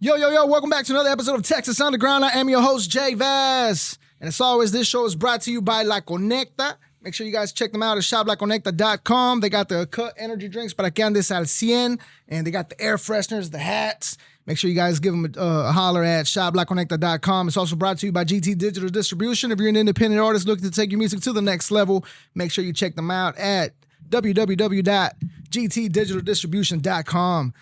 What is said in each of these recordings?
Yo, welcome back to another episode of Texas Underground. I am your host, JVaz. And as always, this show is brought to you by La Conecta. Make sure you guys check them out at shoplaconecta.com. They got the cut energy drinks para que andes al 100. And they got the air fresheners, the hats. Make sure you guys give them a holler at shoplaconecta.com. It's also brought to you by GT Digital Distribution. If you're an independent artist looking to take your music to the next level, make sure you check them out at www.gtdigitaldistribution.com.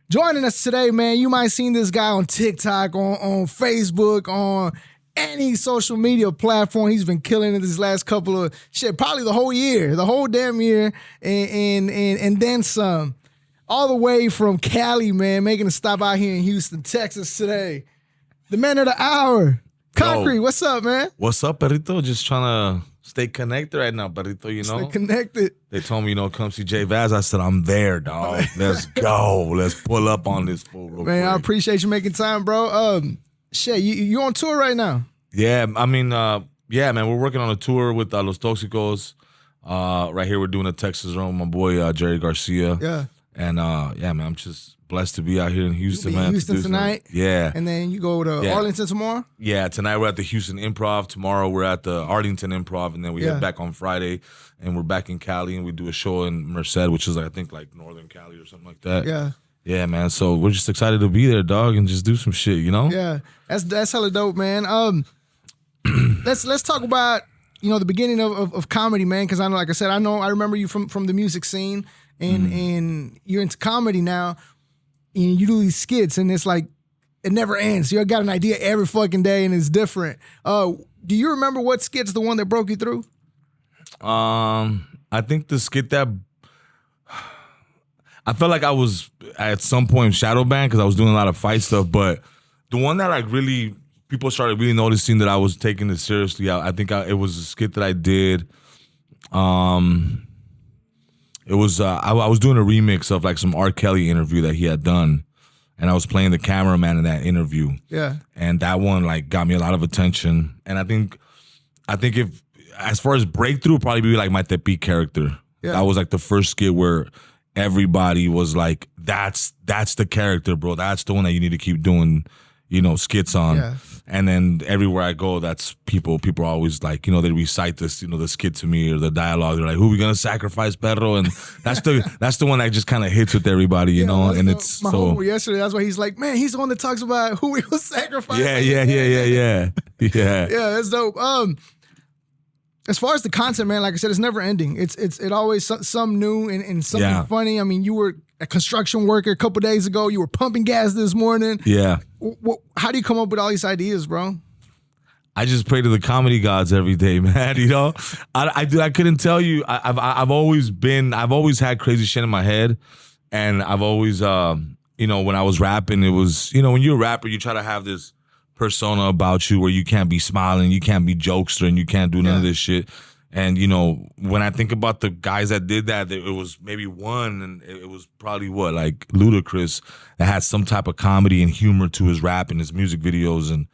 Joining us today, man, you might have seen this guy on TikTok, on Facebook, on any social media platform. He's been killing it this last couple of probably the whole year, the whole damn year, and then some. All the way from Cali, man, making a stop out here in Houston, Texas today. The man of the hour, Concrete. Yo, what's up, man? What's up, Perrito? Just trying to stay connected right now, Perrito, you know? Stay connected. They told me, come see JVaz. I said, I'm there, dog. Let's go. Let's pull up on this fool real quick. I appreciate you making time, bro. You on tour right now? Yeah, I mean, man, we're working on a tour with Los Toxicos. Right here, we're doing a Texas run with my boy, Jerry Garcia. Yeah. And, man, I'm just blessed to be out here in Houston, man. Houston tonight? Yeah. And then you go to Arlington tomorrow? Yeah, tonight we're at the Houston Improv. Tomorrow we're at the Arlington Improv. And then we head back on Friday. And we're back in Cali. And we do a show in Merced, which is, I think, like Northern Cali or something like that. Yeah. Yeah, man. So we're just excited to be there, dog, and just do some shit, you know? Yeah. That's hella dope, man. Let's talk about, the beginning of comedy, man, because I know, like I said, I remember you from the music scene. And you're into comedy now, and you do these skits, and it's like, it never ends. You got an idea every fucking day, and it's different. Do you remember what skit's the one that broke you through? I think the skit that I felt like I was at some point shadow banned because I was doing a lot of fight stuff, but the one that like really people started really noticing that I was taking it seriously. I think it was a skit that I did. It was I was doing a remix of like some R. Kelly interview that he had done, and I was playing the cameraman in that interview. Yeah, and that one like got me a lot of attention. And I think if as far as breakthrough, probably be like my Tepi character. Yeah, that was like the first skit where everybody was like, "That's the character, bro. That's the one that you need to keep doing." Skits on. Yeah. And then everywhere I go, that's people are always like, they recite this, the skit to me or the dialogue. They're like, who are we gonna sacrifice, perro? And that's the one that just kind of hits with everybody, you know? And it's my homeboy yesterday, that's why he's like, man, he's the one that talks about who we will sacrifice. Yeah. Yeah, that's dope. As far as the content, man, like I said, it's never ending. It always some new and something funny. I mean, you were a construction worker a couple days ago. You were pumping gas this morning. Yeah. How do you come up with all these ideas, bro? I just pray to the comedy gods every day, man. I couldn't tell you. I've always had crazy shit in my head, and I've always when I was rapping, it was when you're a rapper, you try to have this persona about you where you can't be smiling, you can't be jokester, and you can't do none of this shit. And when I think about the guys that did that, it was maybe one, and it was probably like Ludacris that had some type of comedy and humor to his rap and his music videos, and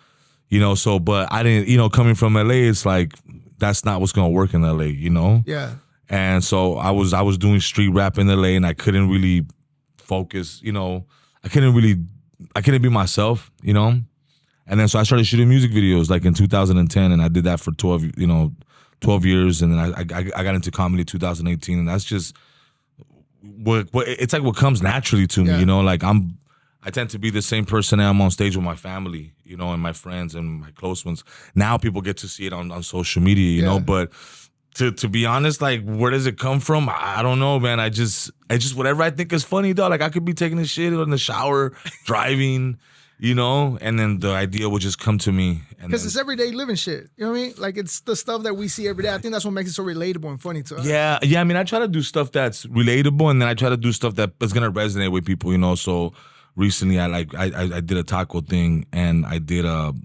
but I didn't, coming from LA, it's like that's not what's gonna work in LA, Yeah. And so I was doing street rap in LA, and I couldn't really focus, I couldn't be myself, And then so I started shooting music videos like in 2010, and I did that for 12 years, and then I got into comedy in 2018, and that's just what it's like what comes naturally to me, Like I tend to be the same person I'm on stage with my family, and my friends and my close ones. Now people get to see it on social media, but to be honest, like where does it come from? I don't know, man. I just whatever I think is funny, dog. Like I could be taking a shit in the shower, driving. And then the idea would just come to me. Because it's everyday living shit. You know what I mean? Like, it's the stuff that we see every day. I think that's what makes it so relatable and funny to us. Yeah. I mean, I try to do stuff that's relatable, and then I try to do stuff that is going to resonate with people, So recently I did a taco thing, and I did a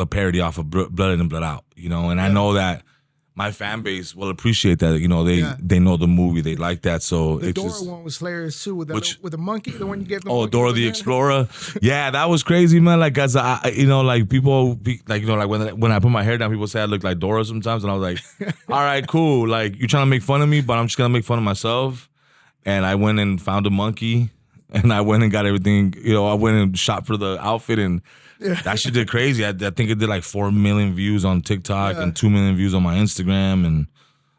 parody off of Blood In, Blood Out, And I know that my fan base will appreciate that. They know the movie. They like that. So the Dora one was hilarious too, with the monkey, the one you gave them. Oh, Dora the Explorer. Yeah, that was crazy, man. Like, as like people, like when I put my hair down, people say I look like Dora sometimes, and I was like, all right, cool. Like, you're trying to make fun of me, but I'm just gonna make fun of myself. And I went and found a monkey, and I went and got everything. You know, I went and shot for the outfit, and that shit did crazy. I think it did like 4 million views on TikTok and 2 million views on my Instagram, and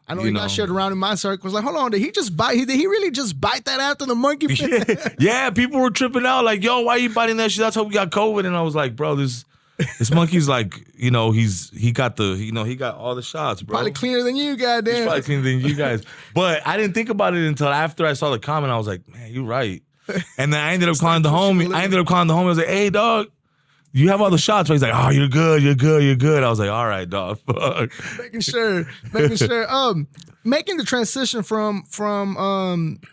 I know he got shared around in my circles. Like, hold on, did he really just bite that after the monkey? Yeah, people were tripping out like, yo, why are you biting that shit? That's how we got COVID. And I was like, bro, this monkey's like, he got all the shots, bro. Probably cleaner than you, goddamn. He's probably cleaner than you guys. But I didn't think about it until after I saw the comment. I was like, man, you're right. And then I ended up calling the homie. I was like, hey, dog, you have all the shots, right? He's like, oh, you're good. I was like, all right, dog, fuck. Making sure. Making the transition from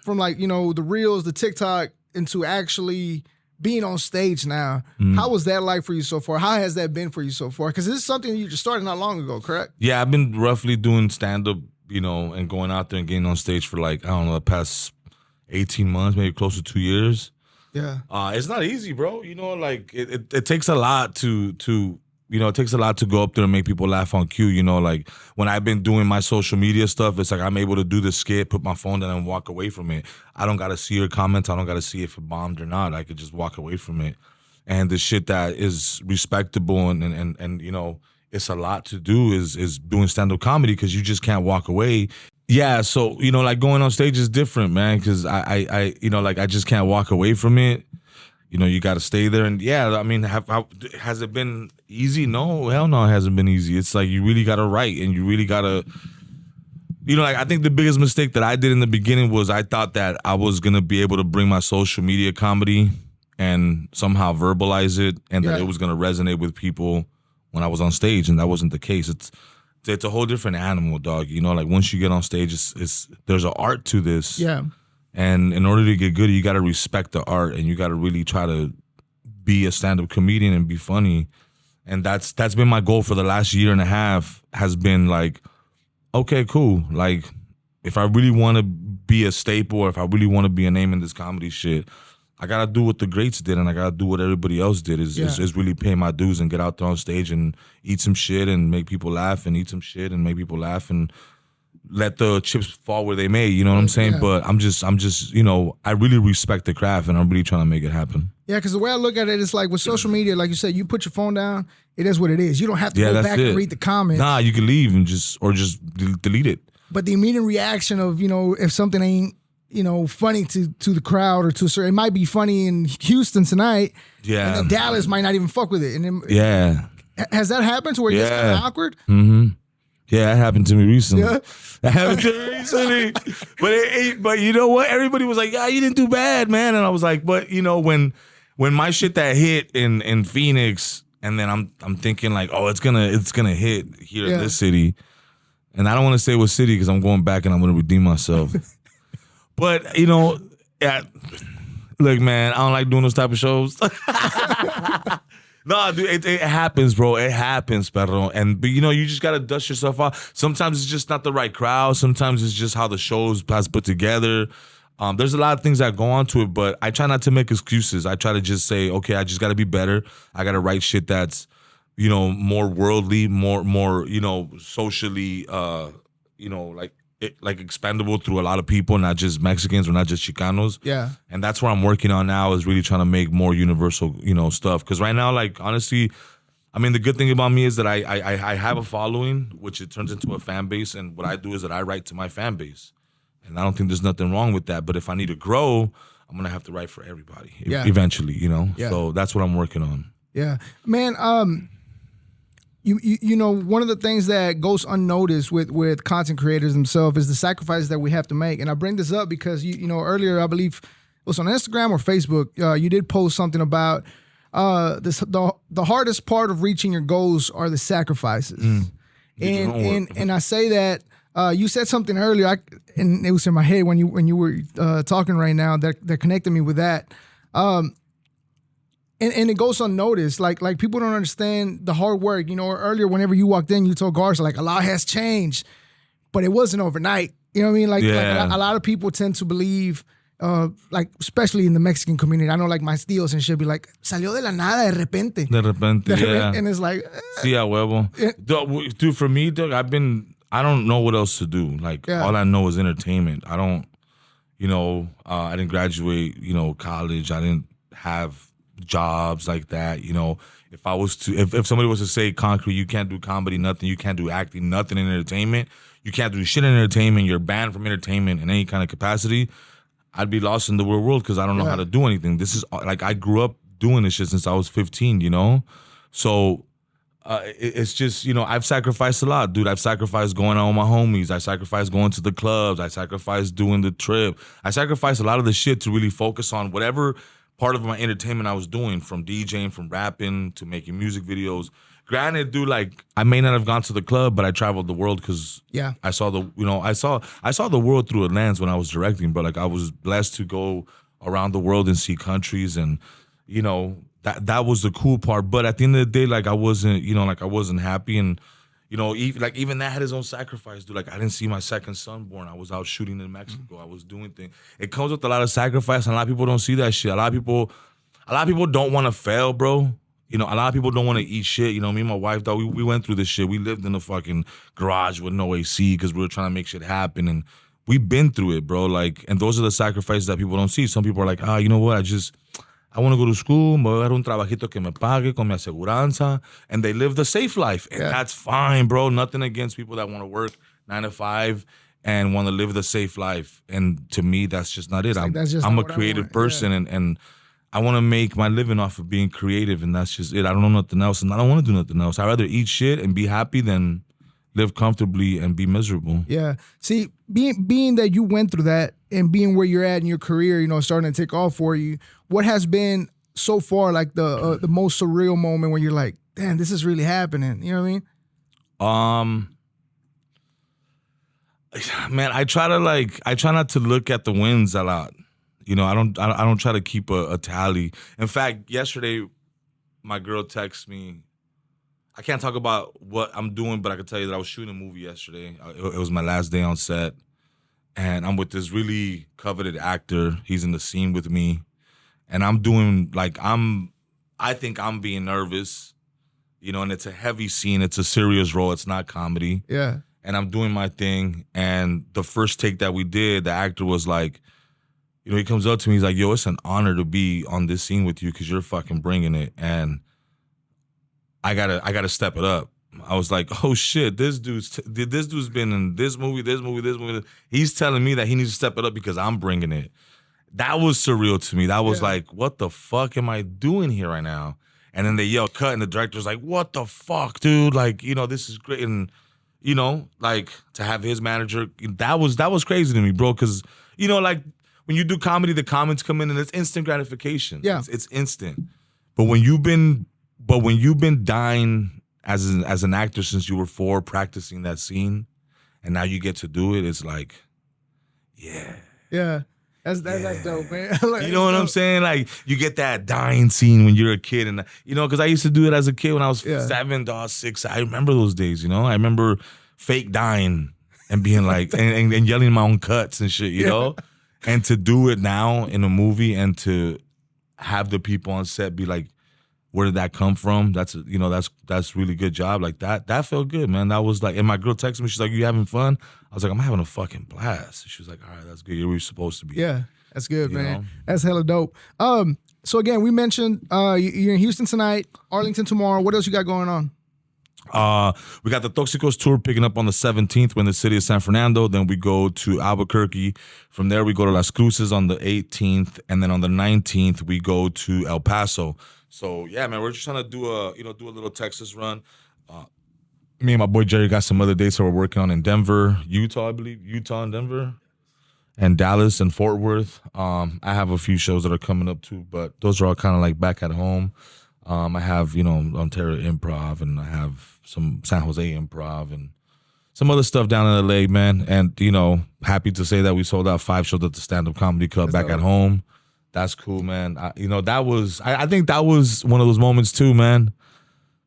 like, the reels, the TikTok into actually being on stage now. How was that like for you so far? How has that been for you so far? Because this is something you just started not long ago, correct? Yeah, I've been roughly doing stand-up, and going out there and getting on stage for like, I don't know, the past 18 months, maybe close to 2 years. Yeah. It's not easy, bro. Like it takes a lot to it takes a lot to go up there and make people laugh on cue. Like when I've been doing my social media stuff, it's like I'm able to do the skit, put my phone down and walk away from it. I don't got to see your comments. I don't got to see if it bombed or not. I could just walk away from it. And the shit that is respectable and it's a lot to do is doing stand-up comedy because you just can't walk away. Yeah, so, like going on stage is different, man, because I just can't walk away from it. You got to stay there. And yeah, I mean, has it been easy? No, hell no, it hasn't been easy. It's like you really got to write and you really got to, I think the biggest mistake that I did in the beginning was I thought that I was going to be able to bring my social media comedy and somehow verbalize it and that it was going to resonate with people when I was on stage. And that wasn't the case. It's a whole different animal, dog. Like once you get on stage, there's an art to this. Yeah. And in order to get good, you got to respect the art and you got to really try to be a stand-up comedian and be funny. And that's been my goal for the last year and a half, has been like, okay, cool. Like if I really want to be a staple or if I really want to be a name in this comedy shit, I got to do what the greats did and I got to do what everybody else did is really pay my dues and get out there on stage and eat some shit and make people laugh and eat some shit and make people laugh and let the chips fall where they may, you know what I'm saying? Yeah. But I'm just, I really respect the craft and I'm really trying to make it happen. Yeah, because the way I look at it is like with social media, like you said, you put your phone down, it is what it is. You don't have to go back and read the comments. Nah, you can leave and just delete it. But the immediate reaction of, if something ain't, funny to the crowd or to a certain, it might be funny in Houston tonight. Yeah. And then Dallas might not even fuck with it. And then, yeah. Has that happened to where it gets kind of awkward? Mm-hmm. Yeah, that happened to me recently. Yeah. That happened to me recently. But you know what? Everybody was like, yeah, you didn't do bad, man. And I was like, but when my shit that hit in Phoenix, and then I'm thinking like, oh, it's gonna hit here in this city. And I don't want to say what city because I'm going back and I'm gonna redeem myself. But look, man, I don't like doing those type of shows. No, dude, it happens, bro. It happens, perro. But you just gotta dust yourself off. Sometimes it's just not the right crowd. Sometimes it's just how the show's put together. There's a lot of things that go on to it, but I try not to make excuses. I try to just say, okay, I just gotta be better. I gotta write shit that's, more worldly, more, socially, like expendable through a lot of people, not just Mexicans or not just Chicanos. Yeah. And that's what I'm working on now, is really trying to make more universal, stuff. Because right now, like, honestly, I mean, the good thing about me is that I have a following, which it turns into a fan base. And what I do is that I write to my fan base. And I don't think there's nothing wrong with that. But if I need to grow, I'm going to have to write for everybody eventually, Yeah. So that's what I'm working on. Yeah. Man, You know, one of the things that goes unnoticed with content creators themselves is the sacrifices that we have to make. And I bring this up because, earlier, I believe it was on Instagram or Facebook, you did post something about the hardest part of reaching your goals are the sacrifices. And I say that, you said something earlier, and it was in my head when you were talking right now that connected me with that. And it goes unnoticed. Like people don't understand the hard work. Earlier, whenever you walked in, you told Garza, like, a lot has changed, but it wasn't overnight. You know what I mean? Like a lot of people tend to believe, like, especially in the Mexican community. I know, like, my tíos and shit be like, salió de la nada de repente. De repente, yeah. And it's like, sí, a huevo. Dude, for me, Doug, I don't know what else to do. Like, all I know is entertainment. I don't, I didn't graduate, college. I didn't have jobs like that. If somebody was to say, Concrete, you can't do comedy, nothing, you can't do acting, nothing in entertainment, you can't do shit in entertainment, you're banned from entertainment in any kind of capacity, I'd be lost in the real world because I don't know how to do anything. This is like, I grew up doing this shit since I was 15, So it's just, I've sacrificed a lot, dude. I've sacrificed going out with my homies. I sacrificed going to the clubs. I sacrificed doing the trip. I sacrificed a lot of the shit to really focus on whatever part of my entertainment I was doing, from DJing, from rapping to making music videos. Granted, dude, like, I may not have gone to the club, but I traveled the world because I saw I saw the world through a lens when I was directing, bro. Like, I was blessed to go around the world and see countries, and that was the cool part. But at the end of the day, like, I wasn't, I wasn't happy, and even that had his own sacrifice, dude. Like, I didn't see my second son born. I was out shooting in Mexico. I was doing things. It comes with a lot of sacrifice, and a lot of people don't see that shit. A lot of people don't want to fail, bro. A lot of people don't want to eat shit. Me and my wife, though, we went through this shit. We lived in a fucking garage with no AC because we were trying to make shit happen, and we've been through it, bro. Like, and those are the sacrifices that people don't see. Some people are like, you know what? I want to go to school, me voy a dar un trabajito que me pague con mi aseguranza, and they live the safe life. And that's fine, bro. Nothing against people that want to work 9 to 5 and want to live the safe life. And to me, that's just not it. I'm a creative person, and I want to make my living off of being creative, and that's just it. I don't know nothing else, and I don't want to do nothing else. I'd rather eat shit and be happy than live comfortably and be miserable. Yeah. See, being that you went through that and being where you're at in your career, starting to take off for you, what has been so far like the most surreal moment when you're like, damn, this is really happening? You know what I mean? Man, I try not to look at the wins a lot. I don't try to keep a tally. In fact, yesterday, my girl texted me. I can't talk about what I'm doing, but I can tell you that I was shooting a movie yesterday. It was my last day on set, and I'm with this really coveted actor. He's in the scene with me, and I'm doing I think I'm being nervous, and it's a heavy scene. It's a serious role. It's not comedy. Yeah. And I'm doing my thing, and the first take that we did, the actor was like, he comes up to me, he's like, yo, it's an honor to be on this scene with you because you're fucking bringing it, and I gotta step it up. I was like, oh shit, this dude's been in this movie. He's telling me that he needs to step it up because I'm bringing it. That was surreal to me. That was like, what the fuck am I doing here right now? And then they yell cut, and the director's like, what the fuck, dude? Like, this is great. And, like, to have his manager, that was crazy to me, bro. Because, like, when you do comedy, the comments come in and it's instant gratification. Yeah. It's instant. But when you've been dying as an actor since you were 4, practicing that scene, and now you get to do it, it's like, yeah. That's dope, man. You know what I'm saying? Like, you get that dying scene when you're a kid, and because I used to do it as a kid when I was 7, 6. I remember those days. I remember fake dying and being like and yelling my own cuts and shit. And to do it now in a movie and to have the people on set be like, where did that come from? That's really good job. Like, that felt good, man. That was like, and my girl texted me, she's like, you having fun? I was like, I'm having a fucking blast. She was like, all right, that's good. You're where you're supposed to be. Yeah, that's good, man. That's hella dope. So again, we mentioned you're in Houston tonight, Arlington tomorrow. What else you got going on? We got the Toxicos tour picking up on the 17th. We're in the city of San Fernando. Then we go to Albuquerque. From there, we go to Las Cruces on the 18th, and then on the 19th, we go to El Paso. So yeah, man, we're just trying to do a little Texas run. Me and my boy Jerry got some other dates that we're working on in Denver, Utah, I believe, Utah and Denver, and Dallas and Fort Worth. I have a few shows that are coming up too, but those are all kind of like back at home. I have Ontario Improv, and I have some San Jose Improv, and some other stuff down in LA, man. And happy to say that we sold out 5 shows at the Stand Up Comedy Club back at home. That's cool, man. I think that was one of those moments too, man.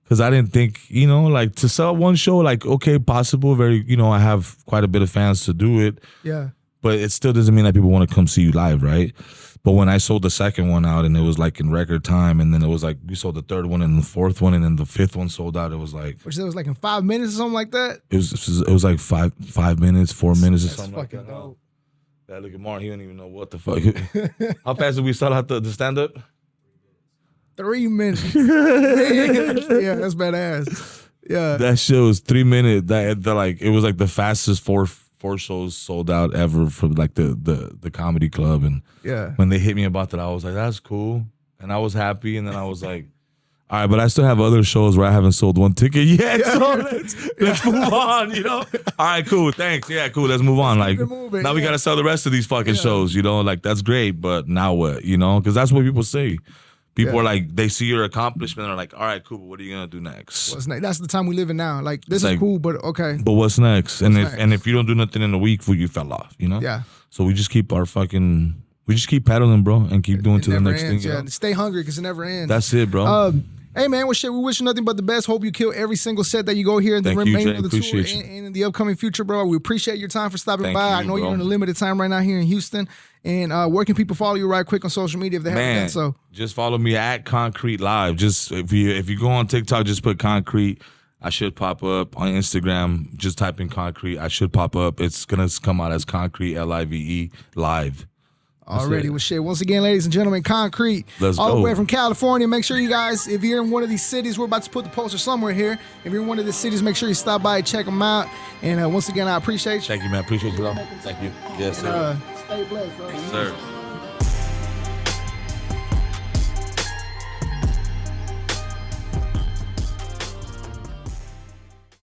Because I didn't think, like, to sell one show, like, okay, possible, very, I have quite a bit of fans to do it. Yeah. But it still doesn't mean that people want to come see you live, right? But when I sold the second one out and it was like in record time, and then it was like we sold the third one and the fourth one, and then the fifth one sold out, it was like, which it was like in 5 minutes or something like that. It was like 5 minutes, 4 minutes or something like that. Dope. Yeah, look at Mark. He don't even know what the fuck. How fast did we start out the stand up? 3 minutes. Yeah, that's badass. Yeah. That show was 3 minutes. It was like the fastest four shows sold out ever for like the comedy club. And Yeah. when they hit me about that, I was like, that's cool. And I was happy. And then I was like, all right, but I still have other shows where I haven't sold one ticket yet. So let's move on, you know? All right, cool. Thanks. Yeah, cool. Let's move on. Like, now we got to sell the rest of these fucking shows, you know? Like, that's great, but now what, you know? Because that's what people say. People are like, they see your accomplishment and are like, all right, cool, but what are you going to do next? What's next? That's the time we live in now. Like, this is cool, but okay. But what's next? And if you don't do nothing in a week, you fell off, you know? Yeah. So we just keep we just keep pedaling, bro, and keep doing to the next ends, thing. Yeah, stay hungry because it never ends. That's it, bro. Hey man, well shit, we wish you nothing but the best. Hope you kill every single set that you go here in the remainder of the tour and in the upcoming future, bro. We appreciate your time for stopping by. I know you're in a limited time right now here in Houston. And where can people follow you right quick on social media if they haven't done so? Just follow me at Concrete Live. Just if you go on TikTok, just put Concrete. I should pop up on Instagram. Just type in Concrete. I should pop up. It's gonna come out as Concrete LIVE Live. Already with shit. Once again, ladies and gentlemen, Concrete. Let's all go. the way from California. Make sure you guys, if you're in one of these cities, we're about to put the poster somewhere here. If you're in one of the cities, make sure you stop by and check them out. And once again, I appreciate you. Thank you, man. Appreciate you, though. Thank you. Yes, sir. Stay blessed, bro. Yes, sir.